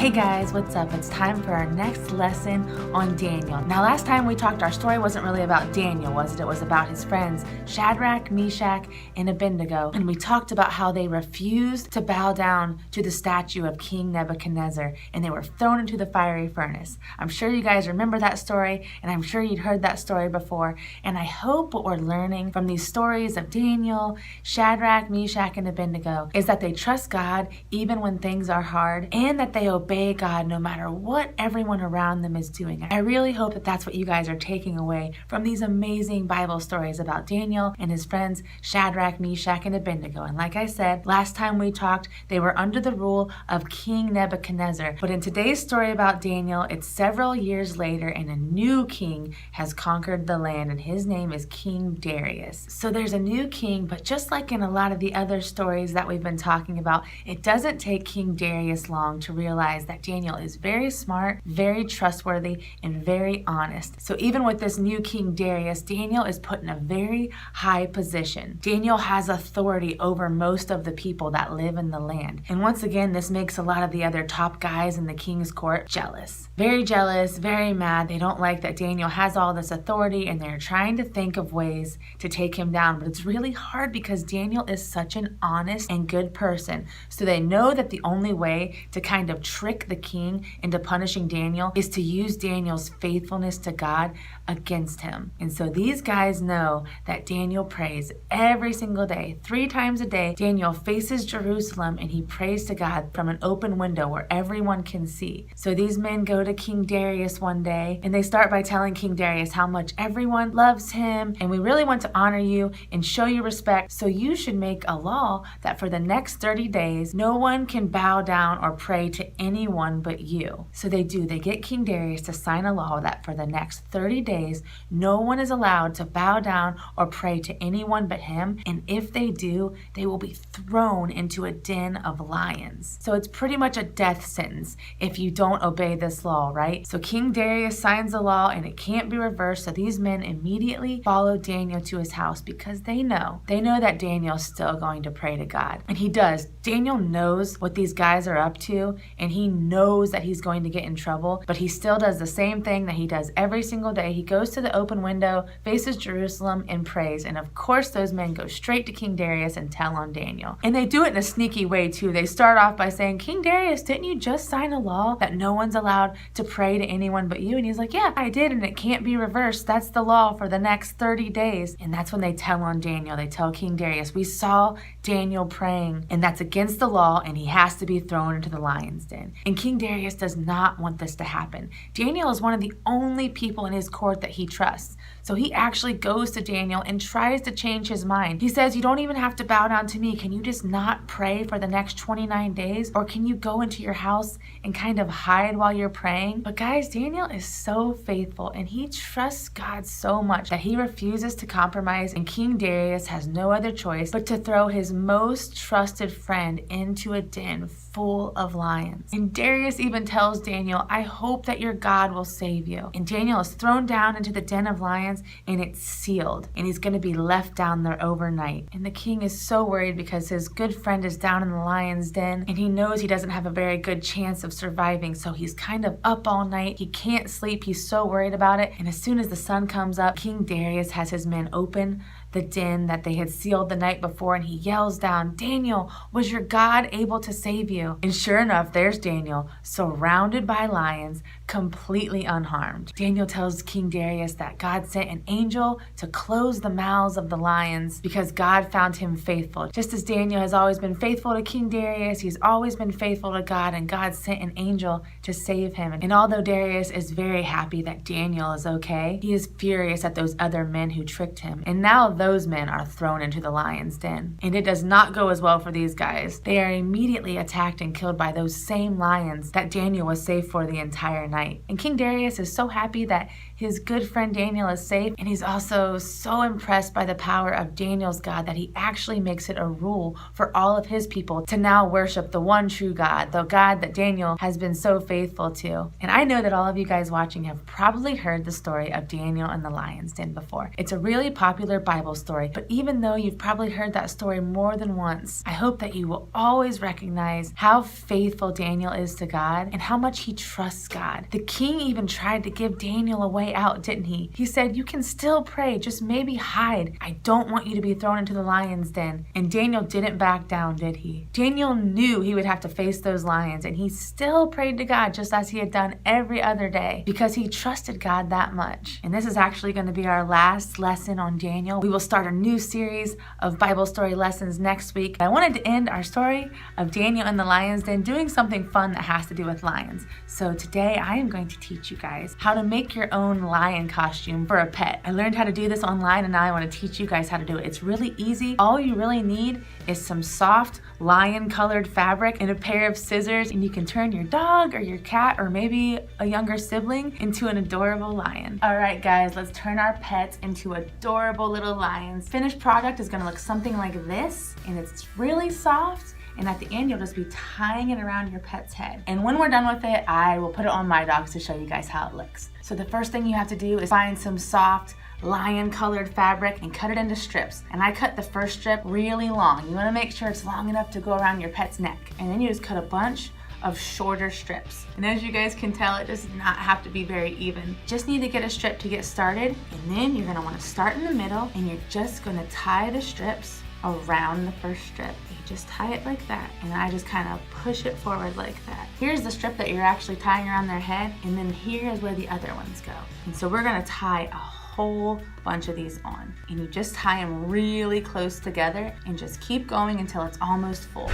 Hey guys, what's up? It's time for our next lesson on Daniel. Now, last time we talked, our story wasn't really about Daniel, was it? It was about his friends Shadrach, Meshach, and Abednego. And we talked about how they refused to bow down to the statue of King Nebuchadnezzar, and they were thrown into the fiery furnace. I'm sure you guys remember that story, and I'm sure you'd heard that story before. And I hope what we're learning from these stories of Daniel, Shadrach, Meshach, and Abednego is that they trust God even when things are hard, and that they obey God no matter what everyone around them is doing. I really hope that that's what you guys are taking away from these amazing Bible stories about Daniel and his friends Shadrach, Meshach, and Abednego. And like I said, last time we talked, they were under the rule of King Nebuchadnezzar. But in today's story about Daniel, it's several years later and a new king has conquered the land, and his name is King Darius. So there's a new king, but just like in a lot of the other stories that we've been talking about, it doesn't take King Darius long to realize that Daniel is very smart, very trustworthy, and very honest. So even with this new King Darius, Daniel is put in a very high position. Daniel has authority over most of the people that live in the land. And once again, this makes a lot of the other top guys in the king's court jealous. Very jealous, very mad. They don't like that Daniel has all this authority, and they're trying to think of ways to take him down. But it's really hard because Daniel is such an honest and good person. So they know that the only way to kind of trick the king into punishing Daniel is to use Daniel's faithfulness to God against him. And so these guys know that Daniel prays every single day, 3 times a day. Daniel faces Jerusalem and he prays to God from an open window where everyone can see. So these men go to King Darius one day and they start by telling King Darius how much everyone loves him, and we really want to honor you and show you respect. So you should make a law that for the next 30 days, no one can bow down or pray to anyone but you. So they do. They get King Darius to sign a law that for the next 30 days, no one is allowed to bow down or pray to anyone but him. And if they do, they will be thrown into a den of lions. So it's pretty much a death sentence if you don't obey this law, right? So King Darius signs the law and it can't be reversed. So these men immediately follow Daniel to his house because they know that Daniel's still going to pray to God. And he does. Daniel knows what these guys are up to, and he knows that he's going to get in trouble, but he still does the same thing that he does every single day. He goes to the open window, faces Jerusalem, and prays. And of course, those men go straight to King Darius and tell on Daniel. And they do it in a sneaky way too. They start off by saying, King Darius, didn't you just sign a law that no one's allowed to pray to anyone but you? And he's like, yeah, I did, and it can't be reversed. That's the law for the next 30 days. And that's when they tell on Daniel. They tell King Darius, we saw Daniel praying, and that's against the law, and he has to be thrown into the lion's den. And King Darius does not want this to happen. Daniel is one of the only people in his court that he trusts. So he actually goes to Daniel and tries to change his mind. He says, you don't even have to bow down to me. Can you just not pray for the next 29 days? Or can you go into your house and kind of hide while you're praying? But guys, Daniel is so faithful and he trusts God so much that he refuses to compromise, and King Darius has no other choice but to throw his most trusted friend into a den full of lions. And Darius even tells Daniel, I hope that your God will save you. And Daniel is thrown down into the den of lions, and it's sealed, and he's going to be left down there overnight. And the king is so worried because his good friend is down in the lion's den, and he knows he doesn't have a very good chance of surviving. So he's kind of up all night. He can't sleep. He's so worried about it. And as soon as the sun comes up, King Darius has his men open the den that they had sealed the night before, and he yells down, Daniel, was your God able to save you? And sure enough, there's Daniel, surrounded by lions, completely unharmed. Daniel tells King Darius that God sent an angel to close the mouths of the lions because God found him faithful. Just as Daniel has always been faithful to King Darius, he's always been faithful to God, and God sent an angel to save him. And although Darius is very happy that Daniel is okay, he is furious at those other men who tricked him. And now those men are thrown into the lion's den. And it does not go as well for these guys. They are immediately attacked and killed by those same lions that Daniel was safe for the entire night. And King Darius is so happy that his good friend Daniel is safe, and he's also so impressed by the power of Daniel's God that he actually makes it a rule for all of his people to now worship the one true God, the God that Daniel has been so faithful to. And I know that all of you guys watching have probably heard the story of Daniel and the lion's den before. It's a really popular Bible Bible story, but even though you've probably heard that story more than once, I hope that you will always recognize how faithful Daniel is to God and how much he trusts God. The king even tried to give Daniel a way out, didn't he? He said, you can still pray, just maybe hide. I don't want you to be thrown into the lion's den. And Daniel didn't back down, did he? Daniel knew he would have to face those lions, and he still prayed to God just as he had done every other day because he trusted God that much. And this is actually going to be our last lesson on Daniel. We will start a new series of Bible story lessons next week. I wanted to end our story of Daniel in the lion's den doing something fun that has to do with lions. So today I am going to teach you guys how to make your own lion costume for a pet. I learned how to do this online, and now I want to teach you guys how to do it. It's really easy. All you really need is some soft lion colored fabric and a pair of scissors, and you can turn your dog or your cat or maybe a younger sibling into an adorable lion. All right guys, let's turn our pets into adorable little lions. Finished product is going to look something like this, and it's really soft. And at the end, you'll just be tying it around your pet's head. And when we're done with it, I will put it on my dogs to show you guys how it looks. So the first thing you have to do is find some soft lion colored fabric and cut it into strips. And I cut the first strip really long. You want to make sure it's long enough to go around your pet's neck. And then you just cut a bunch of shorter strips. And as you guys can tell, it does not have to be very even. Just need to get a strip to get started. And then you're going to want to start in the middle, and you're just going to tie the strips around the first strip. You just tie it like that, and I just kind of push it forward like that. Here's the strip that you're actually tying around their head, and then here is where the other ones go. And so we're going to tie a whole bunch of these on, and you just tie them really close together and just keep going until it's almost full.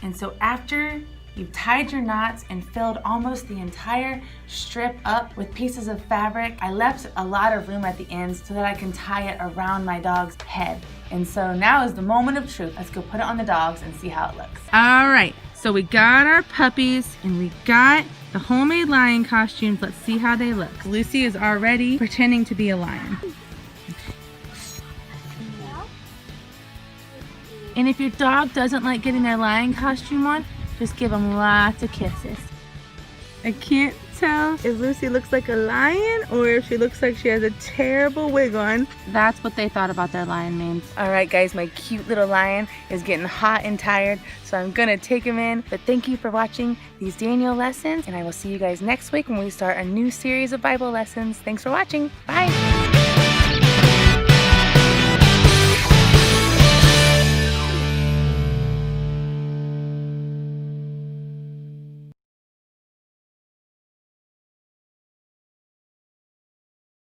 And so after you've tied your knots and filled almost the entire strip up with pieces of fabric, I left a lot of room at the ends so that I can tie it around my dog's head. And so now is the moment of truth. Let's go put it on the dogs and see how it looks. All right, so we got our puppies and we got the homemade lion costumes. Let's see how they look. Lucy is already pretending to be a lion. And if your dog doesn't like getting their lion costume on, just give them lots of kisses. I can't tell if Lucy looks like a lion or if she looks like she has a terrible wig on. That's what they thought about their lion names. All right, guys, my cute little lion is getting hot and tired, so I'm gonna take him in. But thank you for watching these Daniel lessons, and I will see you guys next week when we start a new series of Bible lessons. Thanks for watching. Bye.